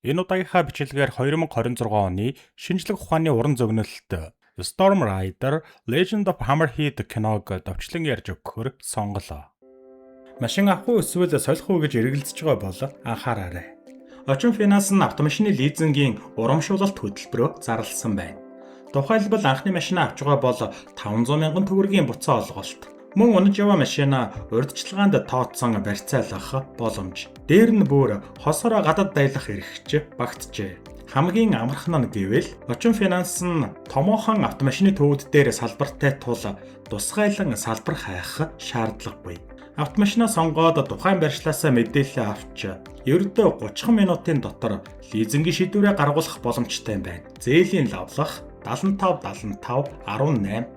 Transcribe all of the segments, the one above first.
Энэ удаагийнхаа бичлэгээр 2026 оны шинжлэх ухааны уран зөгнөлт Storm Rider Legend of Hammerhead киног давчлан ярьж өгөхөөр сонголоо. Машин авах уу эсвэл солих уу гэж эргэлзэж байгаа бол анхаараарай. Очин финанс нь автомашины лизингийн урамшуулалт хөтөлбөрөөр зарласан байна. Тухайлбал анхны машин авч байгаа бол 500 мянган төгрөгийн буцаа олголт. Мөн унаж яваа машина урьдчилгаанд тооцсон барьцаалах боломж. Дээр нь бүр хосороо гадаад дайлах эрхч багтжээ. Хамгийн амархан нь гэвэл очин финанс нь томоохон автомашины төвөд дээр салбартай тул тусгайлан салбар хайх шаардлагагүй. Автомашинаа сонгоод тухайн барьчлаасаа мэдээлэл авч ердөө 30 минутын дотор лизингийн шийдвэрээ гаргуулах боломжтой байна. Зээлийн лавлах 75 18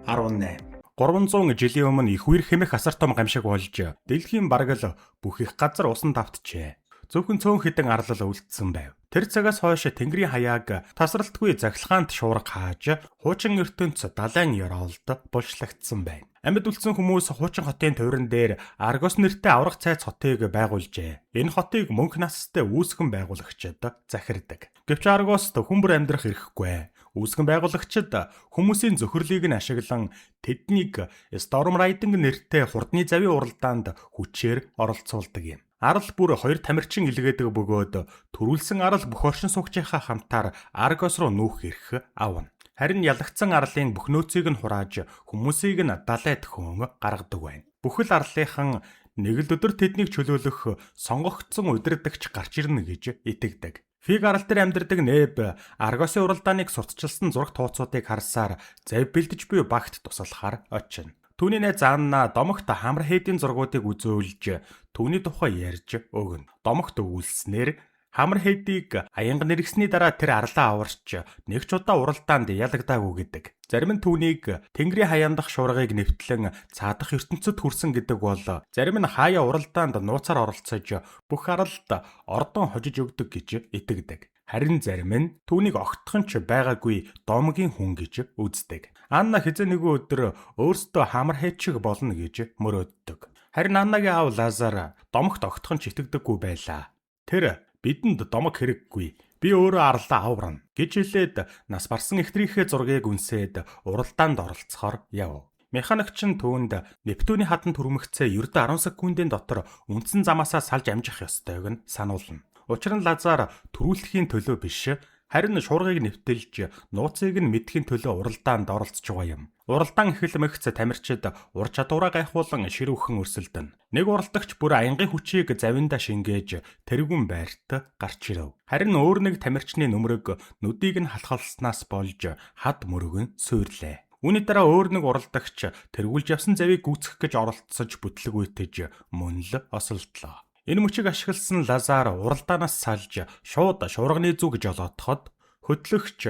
18 300 жилийн өмнө их үер хэмэх асар том гамшиг болж дэлхийн бараг л бүх их газар усан давтжээ. Зөвхөн цөөн хідэн арлал үлдсэн байв. Тэр цагаас хойш Тэнгэрийн хаяаг тасралтгүй захилгаанд шуурга хааж хуучин ертөнц далайн ёроолд булшлагдсан байна. Амьд үлдсэн хүмүүс хуучин хотын туйран дээр Аргос нэртэй аврах цайц хотыг байгуулжээ. Энэ хотыг мөнх настай үүсгэн байгуулагчид захирдаг. Гэвч Аргост хүмүүр амьдрах эрхгүй. Үүсгэн байгуулагчид хүмүүсийн зөвхөрлийг нь ашиглан тэднийг Storm Riding нэртэй хурдны завийн уралдаанд хүчээр оролцуулдаг юм. Арал бүр хоёр тамирчин илгээдэг бөгөөд төрүүлсэн арал бүх оршин суугчийнхаа хамтаар Аргос руу нүүх эрх авна. Харин ялагдсан арлын бүх нөөцийг нь хурааж хүмүүсийг нь далайд хөөн гаргадаг байна. Бүхэл арлынхан нэг л өдөр тэднийг чөлөөлөх сонгогдсон удирдагч гарч ирнэ гэж итгэдэг. Фиг арал дээр амьдардаг Нэб Аргосын уралдааныг сурталчилсан зураг тууцуудыг харсаар зав бэлдэж буй багт туслахаар очино. Түүний найз Анна домогт Hammerhead-ийн зургуудыг үзүүлж түүний тухай ярьж өгнө. Домогт өгүүлснээр Hammerhead-ийг аянга нэргэсний дараа тэр арлаа аварч нэг ч удаа уралдаанд ялагдаагүй гэдэг. Зарим нь түүнийг Тэнгэрийн хаяандах шуургыг нэвтлэн цаадах ертөнцөд хүрсэн гэдэг бол зарим нь хаяа уралдаанд нууцаар оролцож бүх аралд ордон хожиж өгдөг гэж итгэдэг. Харин зарим нь түүнийг огтхон ч байгаагүй домгийн хүн гэж үздэг. Анна хэзээ нэгэн өдөр өөрсдөө Hammerhead шиг болно гэж мөрөөддөг. Харин Аннагийн аав Лазар домогт огтхон ч итгэдэггүй байлаа. Тэр бидэнд домог хэрэггүй. Би өөрөө арлаа аварна гэж хэлээд нас барсан эхтрийнхээ зургийг үнсээд уралдаанд оролцохоор яв. Механикч нь түүнд Нептуний хатанд хүрмэгцээ ердөө 10 секундын дотор үндсэн замаасаа салж амжих ёстойг нь сануулна. Учир нь Лазар төрүүлэхийн төлөө биш, харин шуургыг нэвтэлж нууцыг нь мэдхийн төлөө уралдаанд оролцож байгаа юм. Уралдаан эхлэмэгц тамирчид ур чадвараа гайхуулан ширүүхэн өрсөлдөнө. Нэг уралдагч бүр аянгийн хүчийг завиндаа шингээж тэргүүн байрт гарч ирэв. Харин өөр нэг тамирчны нүмерэг нүдийг нь халахлснаас болж хад мөрөг нь сүйрлээ. Үүний дараа өөр нэг уралдагч тэргүүлж явсан завийг гүйцэх гэж оролцож бүтлэг үйтэж мөн л осолдлоо. Энэ мөчийг ашигласан Лазар уралдаанаас салж шууд шуурганы зүг гэж олоодоход хөтлөгч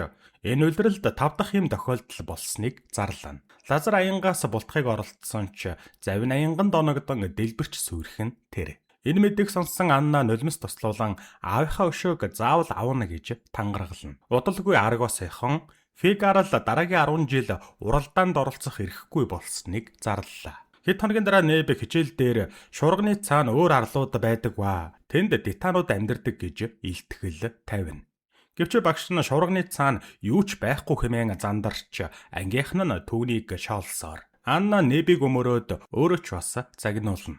энэ улиралд 5 дахь юм тохиолдол болсныг зарлана. Лазар аянгаас бултхыг оролцсон ч завин аянган доногдон дэлбэрч сүрэх нь тэр. Энэ мэдээг сонссон Анна нулимс туслуулан аавынхаа өшөөг заавал авна гэж тангаргална. Удалгүй Аргосынхон Фигарал дараагийн 10 жил уралдаанд оролцох эрхгүй болсныг зарлалаа. Хэд хоногийн дараа Нэб хичээл дээр шуурганы цаана өөр арлууд байдаг ба тэнд детанууд амьдардаг гэж илтгэл тавина. Гэвч багш нь шуурганы цаана юу ч байхгүй хэмээн зандарч ангийнхан нь түүнийг шоолсоор. Анна Нэбийг өмөрөөд өөрөө ч бас загнуулна.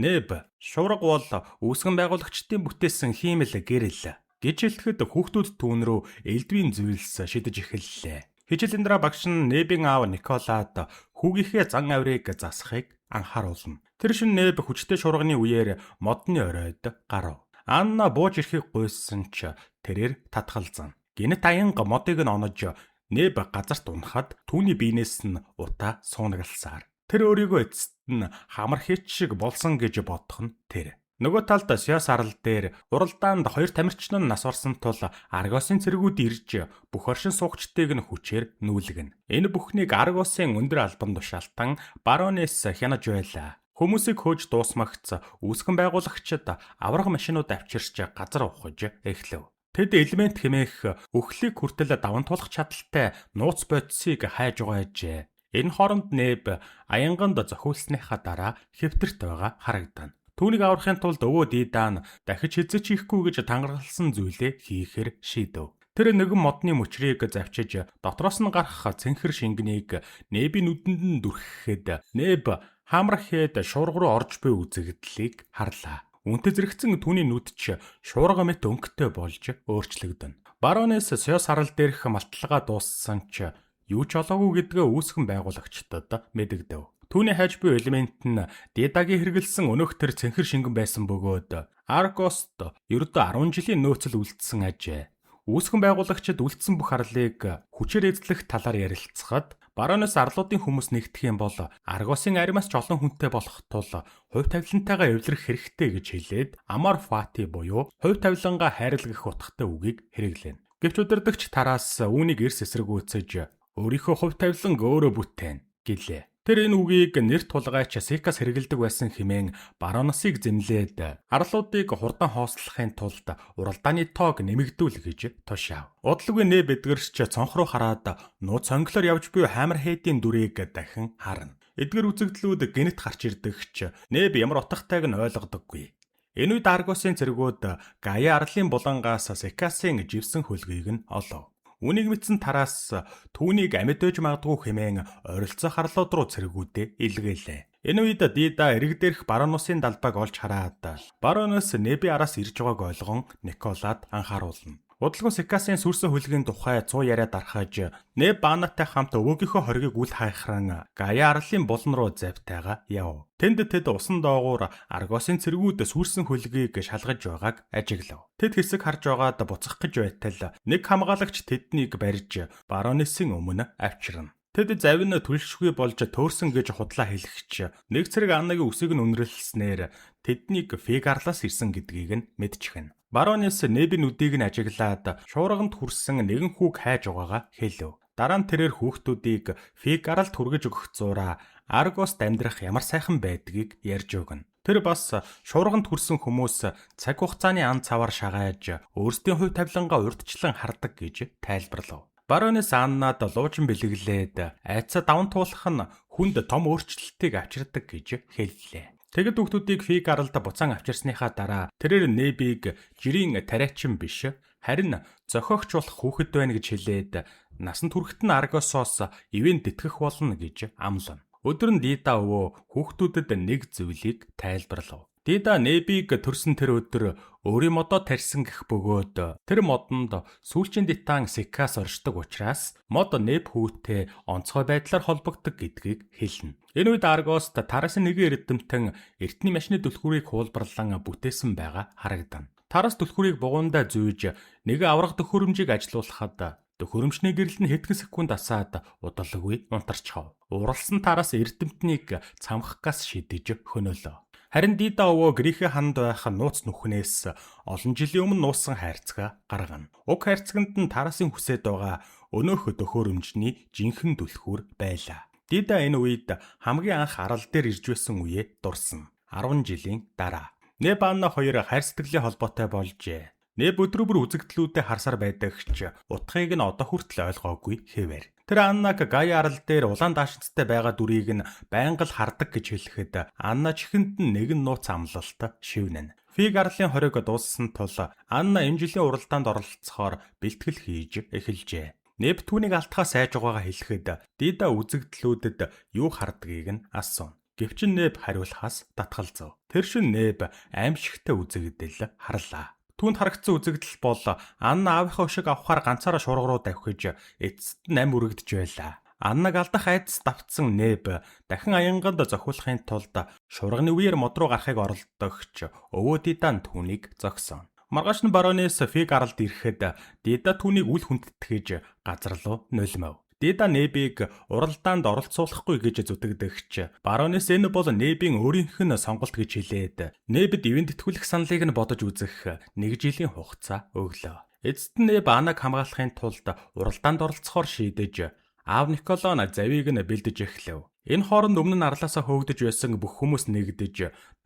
Нэб шуурга бол үүсгэн байгуулагчдын бүтээсэн хиймэл гэрэл гэж хэлэхэд хүүхдүүд түүн рүү элдвийн зүйлс шидэж эхэллээ. Хичээлийн дараа багш нь Нэбийн аав Николад хүүгийнхээ зан авирыг засахыг анхааруулна. Тэр шин Нэб хүчтэй шуурганы үеэр модны оройд гарав. Анна бууж ирэхийг гуйсан ч тэрээр татгалзана. Гэнэт аянга модыг нь онож Нэб газарт унахад түүний биенээс нь утаа суунагалсаар. Тэр өөрийгөө эцэст нь Hammerhead шиг болсон гэж бодох нь тэр. Нөгөө талд Сяс арал дээр уралдаанд хоёр тамирчин нь нас орсон тул Аргосын цэргүүд ирж бүх оршин суугчдыг нь хүчээр нүүлгэнэ. Энэ бүхнийг Аргосын өндөр албан тушаалтан баронесс хянаж байлаа. Хүмүүсийг хөөж дуусмагц үүсгэн байгуулагчид авраг машинууд авчирч газар ухаж эхлэв. Тэд элемент хэмээх өхлийг хүртэл даван туулах чадaltaй нууц бодисыг хайж угаажээ. Энэ хооронд Нэб аянганд зохиулсныхаа дараа хэвтэрт байгаа харагдана. Түүнийг аврахын тулд өвөө Дида нь дахиж хэзээ ч хийхгүй гэж тангаргалсан зүйлээ хийхээр шийдэв. Тэр нэгэн модны мөчрийг завчиж дотроос нь гарах цэнхэр шингэнийг Небийн нүдэнд нь дүрхэхэд Неб Хамрахед шуурга руу орж буй үзэгдлийг харлаа. Үнтэй зэрэгцэн түүний нүд ч шуурга мэт өнгөтэй болж өөрчлөгдөнө. Баронесс Сё сарал дээрх малталгаа дууссан ч юу ч олоогүй гэдгээ үүсгэн байгуулагчдад мэдэгдэв. Түүний хайж буй элемент нь Дидагийн хэрэгэлсэн өнөختөр цэнхэр шингэн байсан бөгөөд Аргост ердөө 10 жилийн нөөцөл үлдсэн ажээ. Үүсгэн байгуулагчид үлдсэн бүх арлыг хүчээр эзлэх талаар ярилцахад баронесс арлуудын хүмүүс нэгдэх юм бол Аргосын аримаас ч олон хүнтэй болох тул хувь тавилантайгаа эвлэрэх хэрэгтэй гэж хэлээд Амар Фати буюу хувь тавилангаа хайрлагах утгатай үгийг хэрэглэнэ. Гэвч удирдагч Тараас үүнийг эрс эсэргүүцэж өөрийнхөө хувь тавиланг өөрөө бүтээн гэлээ. Тэр энэ үгийг нэр тулгайч Секас хэрэгэлдэг байсан хэмээн бароносыг зэмлээд арлуудыг хурдан хоослохын тулд уралдааны тоог нэмэгдүүл гэж тушаав. Удалгүй Неб эдгэрч цонх руу хараад нууц сонглоор явж буй Хамерхейдийн дүрийг дахин харна. Эдгэр үзэгдлүүд гинт гарч ирдэгч Неб ямар утгатайг нь ойлгодоггүй. Энэ үед Аргосын цэргүүд Гая арлын булангаас Секасын живсэн хөлгийг нь олов. Үнийг мэдсэн Тараас түүнийг амьд байж магадгүй хэмээн ойролцоох арлууд руу цэргүүдээ илгээлээ. Энэ үед Дида эрэг дээрх баронусын далбайг олж хараад баронесс Неби араас ирж байгааг ойлгон Николад анхааруулна. Удалгүй Секасын сүрсэн хөлгийн тухай 100 яриа дарахаж Неб Баанатай хамт өвөөгийнхөө хоригийг үл хайхран Гая арлын булан руу завтайгаа яв. Тэнд тэд усан доогуур Аргосын цэргүүд сүрсэн хөлгийг шалгаж байгааг ажиглав. Тэд хэсэг харж байгаад буцах гэж байтал нэг хамгаалагч тэднийг барьж баронессын өмнө авчирна. Тэд завин түлшгүй болж төөрсөн гэж худлаа хэлэгч нэг цэрэг Аннагийн үсийг нь үнэрлэлснээр тэднийг Фигарлаас ирсэн гэдгийг нь мэдчихнэ. Баронесс Небийн нүдийг нь ажиглаад шуурганд хүрсэн нэгэн хүүг хайж байгаагаа хэлв. Дараа нь тэрээр хүүхдүүдийг Фигаралд хүргэж өгөх зураа Аргост амьдрах ямар сайхан байдгийг ярьж өгнө. Тэр бас шуурганд хүрсэн хүмүүс цаг хугацааны ан цаваар шагааж өөрсдийн хувь тавилангаа урьдчилан хардаг гэж тайлбарлав. Баронесс Аннад луужин бэлэглээд айцаа даван туулах нь хүнд том өөрчлөлтийг авчирдаг гэж хэллээ. Тэгэд хүүхдүүдийг Фигаралд буцаан авчирсныхаа дараа тэрээр Небиг жирийн тариачин биш харин зохиогч болох хүүхэд байна гэж хэлээд насанд хүрэхэд нь Аргосоос ивэн тэтгэх болно гэж амлана. Өдөр нь Дида өвөө хүүхдүүдэд нэг зүйлийг тайлбарлав. Дида Небиг төрсөн тэр өдөр өөрийн модоо тарьсан гэх бөгөөд тэр модонд сүүлчийн детан Секас оршдог учраас мод Неб хүүтэй онцгой байдлаар холбогддог гэдгийг хэлнэ. Энэ үед Аргост Тарасын нэгэн эрдэмтэн эртний машины түлхүүрийг хуулбарлан бүтээсэн байгаа харагдана. Тарас түлхүүрийг бугундаа зүүж нэг аврах төхөөрөмжийг ажилуулахад төхөөрөмчний гэрэл нь хэдхэн секунд асаад удалгүй унтарчхав. Уралсан Тарас эрдэмтнийг цамхах гас шидэж хөнөөлөө. Харин Дида өвөө Грекийн ханд байх нууц нүхнээс олон жилийн өмнө нуусан хайрцаг гаргана. Уг хайрцагт нь Тарасын хүсэж байгаа өнөөх төхөөрөмжний жинхэнэ түлхүүр байлаа. Дида энэ үед хамгийн анх арал дээр ирж байсан үеэ дурсан. 10 жилийн дараа Неб Анна хоёр хайр сэтгэлийн холбоотой болжээ. Неб өдрөөр үзэгдлүүдэд харсаар байдагч утгыг нь одоо хүртэл ойлгоогүй хэвээр. Тэр Аннаг Гая арал дээр улаан даашинцтай байгаа дүрийг нь байнга л хардаг гэж хэлэхэд Анна чихэнд нь нэгэн нууц амлалт шивнэнэ. Фигарлын хориг дууссан тул Анна энэ жилийн уралдаанд оролцохоор бэлтгэл хийж эхэлжээ. Неб түүнийг алтхаас айж байгаагаа хэлэхэд Дида үзэгдлүүдэд юу хардгийг нь асуув. Гэвч Неб хариулахаас татгалзав. Тэр шин Неб аимшигтай үзэгдэл харлаа. Түүнд харагдсан үзэгдэл бол Анна аавынхаа өшиг авахаар ганцаараа шуурга руу давхиж эцэст нь ам үрэгдэж байлаа. Аннаг алдах айдас давтсан Неб дахин аянганд зохиулахын тулд шуурганы үеэр мод руу гарахыг оролдогч өвөө Дидан түүнийг зогсон. Маргааш нь баронесс Фигаралд ирэхэд Дида түүнийг үл хүндэтгэж газар руу нулимав. Дида Небиг уралдаанд оролцуулахгүй гэж зүтгэдэгч баронесс энэ бол Небийн өөрийнх нь сонголт гэж хэлээд Небд ивэн тэтгүүлэх саналыг нь бодож үзэх 1 жилийн хугацаа өглөө. Эцэст нь Неб Аннаг хамгаалахын тулд уралдаанд оролцохоор шийдэж аав Николон завийг нь бэлдэж эхлэв. Энэ хооронд өмнө нь арлаасаа хөөгдөж байсан бүх хүмүүс нэгдэж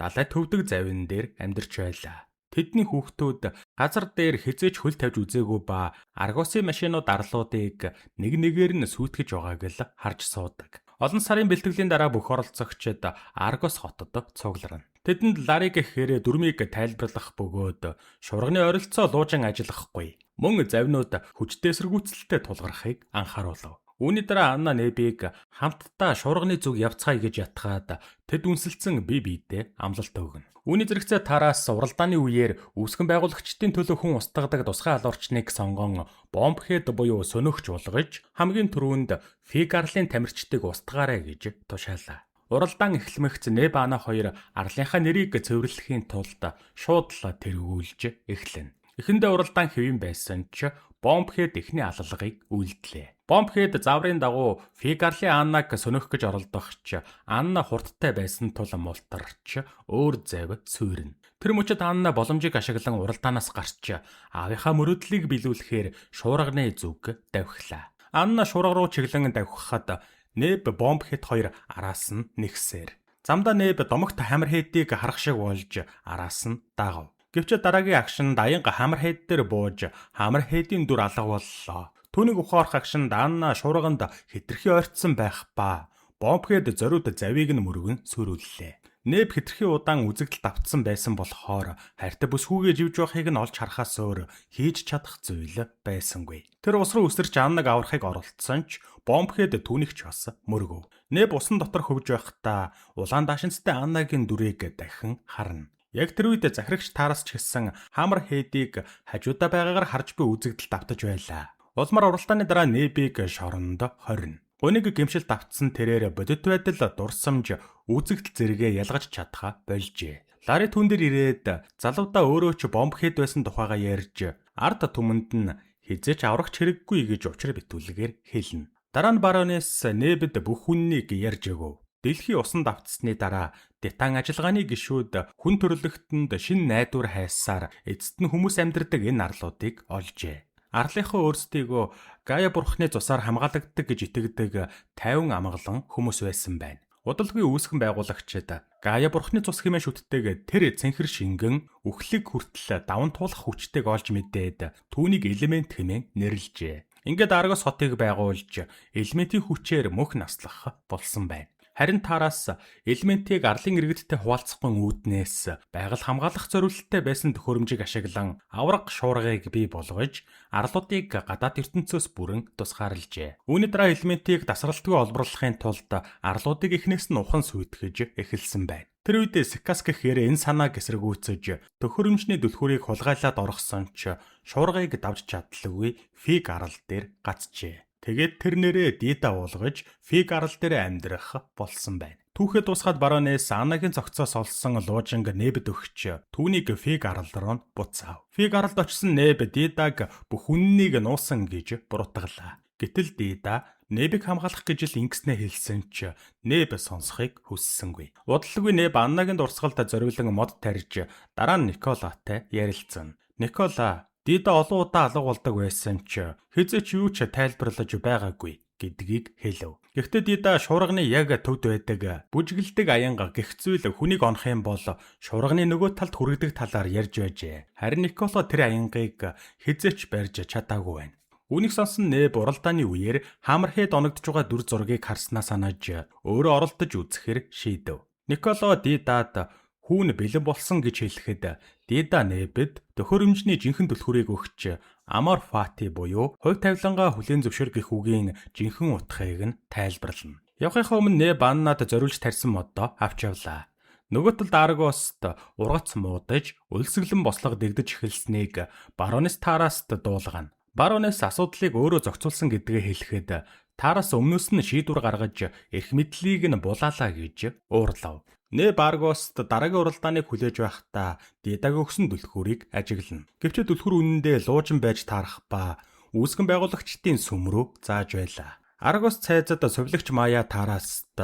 далай төвдөг завин дээр амьдарч байлаа. Тэдний хүүхдүүд газар дээр хизээч хөл тавьж үзээгүй ба Аргосын машинууд арлуудыг нэг нэгээр нь сүйтгэж байгааг л харж суудаг. Олон сарын бэлтгэлийн дараа бүх оролцогчид Аргос хотод цугларна. Тэдэнд Лариг гэхээр дүрмийг тайлбарлах бөгөөд шуурганы ойролцоо луужин ажиллахгүй. Мөн завнууд хүчтэй эсэргүүцэлтэй тулгархыг анхааруулав. Үүний дараа Анна Небиг хамтдаа шуурганы зүг явцгаая гэж ятгаад тэд үнсэлцэн бие биедээ амлалт өгнө. Үүний зэрэгцээ Тараас уралдааны үеэр үүсгэн байгуулагчдын төлөө хүн устгадаг тусгай алуурчныг сонгон бомб хэд буюу сөнөгч болгож хамгийн түрүүнд Фигарлын тамирчдыг устгаарай гэж тушаалаа. Уралдаан эхлэмэгц Неб Ана хоёр арлынхаа нэрийг цэвэрлэхийн тулд шууд л тэргүүлж эхлэнэ. Эхэндээ уралдаан хэвэн байсан ч бомб хэд эхний алалгыг үйлдлээ. Бомб хэд заврын дагуу Фигарлын Аннаг сөнөх гэж оролдох ч Анна хурдтай байсан тул мултарч өөр зав суурна. Тэр мөчид Анна боломжийг ашиглан уралдаанаас гарч аавынхаа мөрөөдлийг биелүүлэхээр шуурганы зүг давхилаа. Анна шуурга руу чиглэн давхихад Неб бомб хэд хоёр араас нь нэгсээр. Замдаа Неб домогт хамар хэдийг харах шиг болж араас нь даагав. Гэвч дараагийн агшинд аянга хамар хэд дээр бууж хамар хэдийн дүр алга боллоо. Түүнийг ухаарах агшинд Анна шуурганд хэтэрхий ойртсон байх ба бомб хэд зориуд завийг нь мөргөн сүрүүллээ. Неб хэтэрхий удаан үзэгдэл давтсан байсан болохоор хайртай бүсгүйгээ живж байхыг нь олж харахаас өөр хийж чадах зүйл байсангүй. Тэр ус руу өсөрч Аннаг аврахыг оролдсон ч бомб хэд түүнийг ч бас мөргөв. Неб усан дотор хөвж байхдаа улаан даашинцтай Аннагийн дүрийг дахин харна. Яг тэр үед захирагч Тараас ч гэсэн хамар хэдийг хажуудаа байгаагаар харж буй үзэгдэл давтаж байлаа. Улмар уралдааны дараа Небиг шоронд хорно. Гуниг гэмшил давтсан тэрээр бодит байдал дурсамж үзэгдэл зэрэгээ ялгаж чадхаа болжээ. Лари түн дээр ирээд залуудаа өөрөө ч бомб хэд байсан тухайгаа ярьж ард түмэнд нь хизээч аврах хэрэггүй гэж учир битүүлгээр хэлнэ. Дараа нь баронесс Небэд бүх хүннийг ярьж өгөв. Дэлхий усан давтсны дараа Детан ажиллагааны гишүүд хүн төрлөختөнд шин найдвар хайсаар эцэст нь хүмүүс амьдардаг энэ арлуудыг олжээ. Арлынхаа өөрсдийгөө Гая бурхны цусаар хамгаалагддаг гэж итгэдэг 50 амгалан хүмүүс байсан байна. Удалгүй үүсгэн байгуулагчид Гая бурхны цус хэмээн шүтдэг тэр цэнхэр шингэн үхлэг хүртэл даван туулах хүчтэйг олж мэдээд түүнийг элемент хэмээн нэрлэжээ. Ингээд Аргос хотыг байгуулж элементийн хүчээр мөнх наслах болсон байна. Харин Тараас элементийг арлын иргэдтэй хуваалцахгүй үүднээс байгаль хамгаалах зорилттой байсан төхөөрөмжийг ашиглан авраг шуургыг бий болгож арлуудыг гадаад ертөнцөөс бүрэн тусгаарлажээ. Үүний дараа элементийг тасралтгүй олборлохын тулд арлуудыг эхнээс нь ухан сүйтгэж эхэлсэн байна. Тэр үед Секас гэхээр энэ санааг эсэргүүцэж төхөөрөмжний дүлхүүрийг хулгайлаад оргосон ч шуургыг давж чадлагүй Фиг арал дээр гацжээ. Тэгээд тэр нэрээ Дида уулгаж Фиг арал дээр амьдрах болсон байна. Түүхэд тусгаад баронесс Аннагийн цогцоос олсон луужинг Небэд өгч түүнийг Фиг арал руу буцаав. Фиг аралд очсон Неб Дидаг бүх үннийг нуусан гэж буруутгалаа. Гэтэл Дида Небийг хамгаалах гэж л ингэснэ хэлсэн ч Неб сонсохыг хүссэнгүй. Удалгүй Неб Аннагийн дурсгалд зориулан мод тарьж дараа нь Николатай ярилцсан. Никола Дида олон удаа алга болдог байсан ч хизээч юу ч тайлбарлаж байгаагүй гэдгийг хэлв. Гэхдээ Дида шуурганы яг төвд байдаг бүжгэлдэг аянга гихцвэл хүнийг онох юм бол шуурганы нөгөө талд хүрэгдэг талаар ярьж байжээ. Харин Никола тэр аянгыг хизээч барьж чадаагүй байна. Үүнийг сонсон Неб уралдааны үеэр хамархэд оногдож байгаа дүр зургийг харснаа санаж өөрөө оролдож үзэхэр шийдэв. Никола Дидад хүүн бэлэн болсон гэж хэлэхэд Дида Небэд төхөөрөмжний жинхэнэ түлхүүрийг өгч Амар Фати буюу хувь тавилангаа хүлээн зөвшөөрөх үгийн жинхэнэ утгыг нь тайлбарлана. Явахынхаа өмнө Неб Аннад зориулж тарьсан модоо авч явлаа. Нөгөө талд Аргост ургац муудаж өлсгөлэн бослого дэгдэж эхэлснийг баронесс Тараст дуулгана. Баронесс асуудлыг өөрөө зохицуулсан гэдгээ хэлэхэд Тараас өмнөөс нь шийдвэр гаргаж эрх мэдлийг нь булаалаа гэж уурлав. Неб Аргост дараагийн уралдааныг хүлээж байхдаа Дидаг өгсөн түлхүүрийг ажиглана. Гэвч түлхүүр үнэндээ луужин байж таарах ба үүсгэн байгуулагчдын сүм рүү зааж байлаа. Аргос цайзад сувилагч Мая Тараст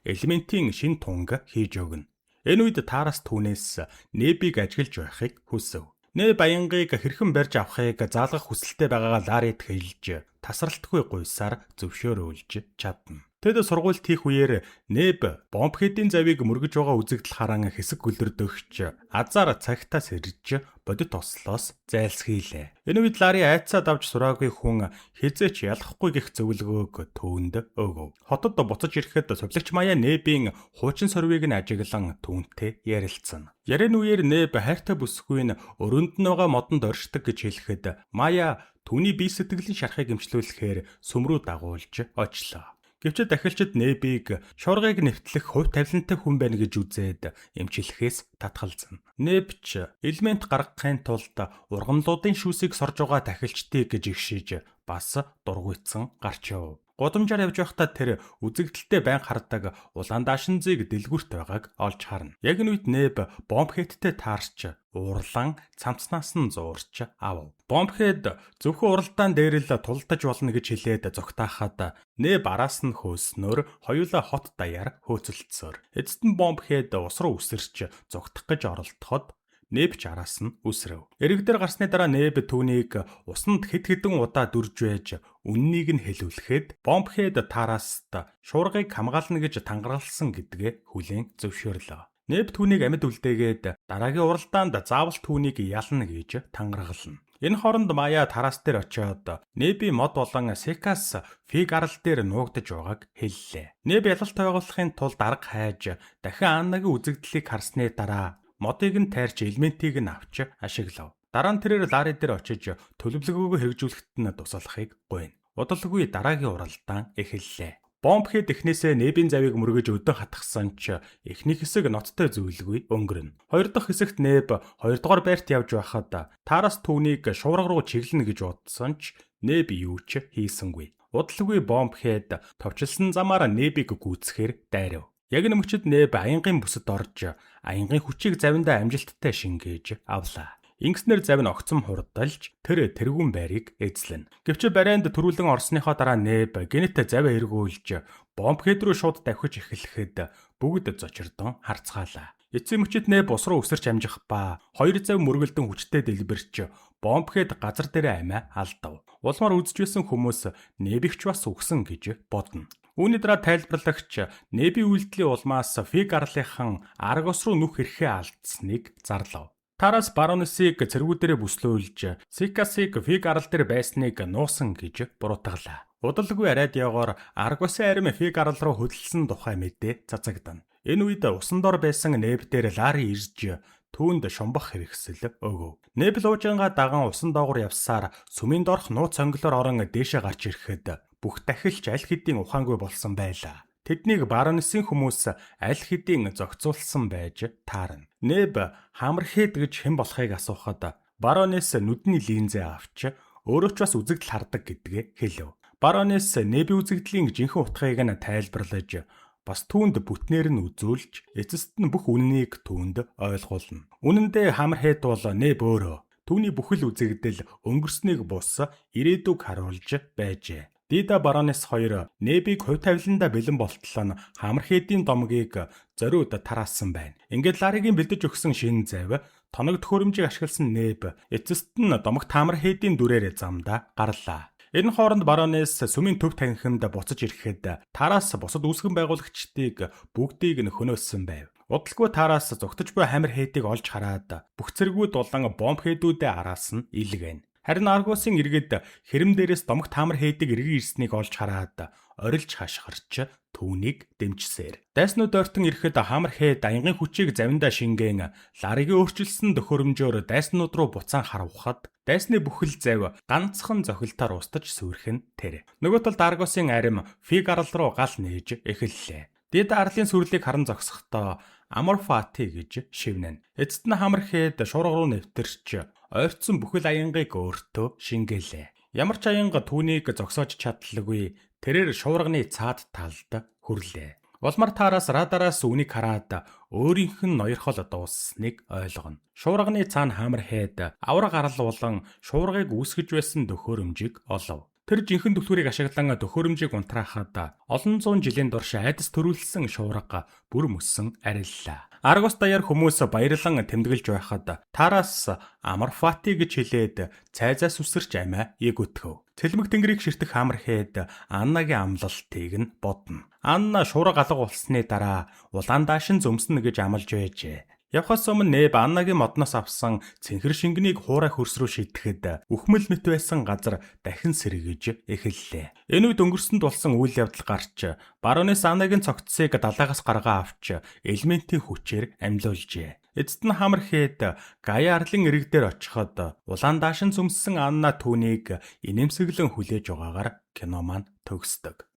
элементийн шин тунг хийж өгнө. Энэ үед Тараас түүнээс Небийг ажиглаж байхыг хүсэв. Неб баянгыг хэрхэн барьж авахыг заалгах хүсэлтэй байгаагаа Ларид хэлж тасралтгүй гуйсаар зөвшөөрүүлж чадна. Тэд сургуульд хийх үеэр Неб Бомбхедийн завийг мөргөж байгаа үзэгдэл харан хэсэг гөлдрдөгч азар цагтаа сэрж бодит ослоос зайлсхийлээ. Энэ үед Ларри айцаа давж сураагүй хүн хизээч ялахгүй гих зөвлөгөөг түүнд өгөв. Хотод буцаж ирэхэд сувлагч Мая Небийн хуучин сорвийг нь ажиглан түүнтэй ярилцсан. Ярин үеэр Неб хайртай бүсгүй нь өрөөнд нь байгаа модонд оршдог гэж хэлэхэд Мая түүний бие сэтгэлийн шарахыг эмчлүүлэхээр сүм рүү дагуулж очлоо. Гэвч дахилчид Небийг шуургыг нэвтлэх хувь тавилантай хүн байна гэж үзээд эмчлэхээс татгалзана. Неб ч элемент гаргахын тулд ургамлуудын шүүсийг сорж байгаа дахилчдыг жигшиж бас дургуйтсан гарч яв. Гудамжаар явж байхдаа тэр үзэгдэлтэй байн хардаг улаан даашинзыг дэлгүүрт байгааг олж харна. Яг энэ үед Неб Бомбхедтэй таарч уурлан цамцнаас нь зуурч ав. Бомбхед зөвхөн уралдаан дээр л тулдаж болно гэж хэлээд зогтаахад Неб араас нь хөөснөөр хоёулаа хот даяар хөөцөлдсөөр. Эцэст нь Бомбхед ус руу үсэрч зогтох гэж оролдоход Неб ч араас нь үсрэв. Эрэг дээр гарсны дараа Неб түүнийг усанд хэд хэдэн удаа дүрж байж үннийг нь хэлүүлэхэд Бомбхед таараст шуургыг хамгаална гэж тангаргалсан гэдгээ хүлээн зөвшөөрлөө. Неб түүнийг амьд үлдээгээд дараагийн уралдаанд заавал түүнийг ялна гэж тангаргална. Энэ хооронд Мая тараас дээр очиод Небийн мод болон Секас фиг арал дээр нуугдаж байгааг хэллээ. Неб ялалт байгуулахын тулд арга хайж дахин Аннагийн үзэгдлийг харсны дараа модыг нь тайрч элементийг нь авч ашиглав. Дараа нь тэрээр Ларри дээр очиж төлөвлөгөөгөө хэрэгжүүлэхэд нь тусалахыг гуйна. Удалгүй дараагийн уралдаан эхэллээ. Бомбхед эхнээсээ Небийн завийг мөргөж өдөн хатгсан ч эхний хэсэг ноцтой зүйлгүй өнгөрнө. Хоёр дахь хэсэгт Неб хоёрдугаар байрт явж байхад таараас түүнийг шуурга руу чиглэнэ гэж бодсон ч Неб юу ч хийсэнгүй. Удалгүй Бомбхед товчлсон замаар Небийг гүйцэхээр дайрав. Яг энэ мөчид Неб аянгийн бүсэд орж аянгийн хүчийг завиндаа амжилттай шингээж авлаа. Ингэснээр завь нь огцом хурдалж тэргүүн байрыг эзлэнэ. Гэвч барайнд төрүүлэн орсныхоо дараа Неб гэнэт завь эргүүлж Бомбхед рүү шууд давхиж эхлэхэд бүгд зочирдон харцгаалаа. Эцсийн мөчид Неб ус руу үсэрч амжих ба хоёр завь мөргөлдөн хүчтэй дэлбэрч Бомбхед газар дээр амиа алдав. Улмаар үзэж байсан хүмүүс Небийг ч бас үгсэн гэж бодно. Үүний дараа тайлбарлагч Небийн үйлдэлийн улмаас фиг арлынхан Аргос руу нүх ирэхээ алдсныг зарлав. Тараас Баронесыг цэргүүдэрээ бүслүүлж Секасыг фиг арал дээр байсныг нуусан гэж буруутгалаа. Удалгүй радиогоор Аргосын арим фиг арал руу хөдөлсөн тухай мэдээ цацагдана. Энэ үед усан дор байсан Неб дээр Ларри ирж түүнд шумбах хэрэгсэл өгөв. Неб луужингаа даган усан доогуур явсаар сүмийн дорх нууц сонголоор орон дээшээ гарч ирэхэд бүх дахилч аль хэдийн ухаангүй болсон байлаа. Тэднийг Баронесийн хүмүүс аль хэдийн зохицуулсан байж таарна. Неб Хаммерхед гэж хэн болохыг асуухад Баронес нүдний линзээ авч өөрөө ч бас үзэгдэл хардаг гэдгээ хэлв. Баронес Небийн үзэгдлийн жинхэнэ утгыг нь тайлбарлаж бас түүнд бүтнээр нь үзүүлж эцэст нь бүх үннийг түүнд ойлгуулна. Үнэн дээр Хаммерхед бол Неб өөрөө түүний бүхэл үзэгдэл өнгөрснийг бус ирээдүг харуулж байжээ. Дида Баронес хоёр Небийг хувь тавиланда бэлэн болтлоо нь Хаммерхедийн домгийг зориуд тараасан байна. Ингээд Ларригийн бэлдэж өгсөн шинэ завь тоног төхөөрөмжийг ашигласан Неб эцэст нь домогт Хаммерхедийн дүрээр замдаа гарлаа. Энэ хооронд Баронес сүмийн төв танхимд буцаж ирэхэд тараас бусад үүсгэн байгуулагчдыг бүгдийг нь хөнөөсөн байв. Удалгүй тараас зогтож буй Хаммерхедийг олж хараад бүх цэргүүд болон Бомбхедүүдээ араас нь илгээнэ. Харин Аргосын иргэд хэрэм дээрээс домогт Хаммерхедийг эргэн ирснийг олж хараад орилж хашгирч түүнийг дэмжсээр. Дайснууд ойртон ирэхэд Хаммерхед аянгийн хүчийг завиндаа шингээн Ларригийн өөрчилсөн төхөөрөмжөөр дайснууд руу буцаан харавхад дайсны бүхэл завь ганцхан зохилтоор устж сүрхэн тэр. Нөгөө талд Аргосын арим фиг арал руу гал нээж эхэллээ. Дид арлын сүрлийг харан зогсохдоо Аморфати гэж шивнэнэ. Эцэст нь Хаммерхед шуурга руу нэвтэрч ойртсон бүхэл аянгийг өөртөө шингээлээ. Ямар ч аянга түүнийг зогсоож чадлагүй тэрээр шуурганы цаад талд хүрлээ. Улмар тараас радараас үнийг хараад өөрийнх нь ноёрхол дууссаныг ойлгоно. Шуурганы цаана Хаммерхед авраг арал болон шуургыг үүсгэж байсан төхөөрөмжийг олов. Тэр жинхэнэ түлхүүрийг ашиглан төхөөрөмжийг унтраахад олон зуун жилийн турш айдас төрүүлсэн шуурга бүр мөссөн ариллаа. Аргус даяар хүмүүс баярлан тэмдэглэж байхад тараас амар фати гэж хэлээд цайзаас үсэрч амиа эгөтгөв. Цэлмэг тэнгэрийг ширтэх амар хэд Аннагийн амлалтыг нь бодно. Анна шуурга алга болсны дараа улаан даашин зөмснө гэж амлаж байжээ. Явхаас өмнө Неб Аннагийн модноос авсан цэнхэр шингэнийг хуурай хөрс рүү шидэхэд үхмэл мэт байсан газар дахин сэргийж эхэллээ. Энэ үед өнгөрсөнд болсон үйл явдал гарч баронess Аннагийн цогцсыг далайгаас гаргаа авч элементийн хүчээр амьлуулжээ. Эцэст нь хамар хэд Гая арлын ирэг дээр очиход улаан даашин зөмссөн Анна түүнийг инэмсэглэн хүлээж байгаагаар кино маань төгсдөг.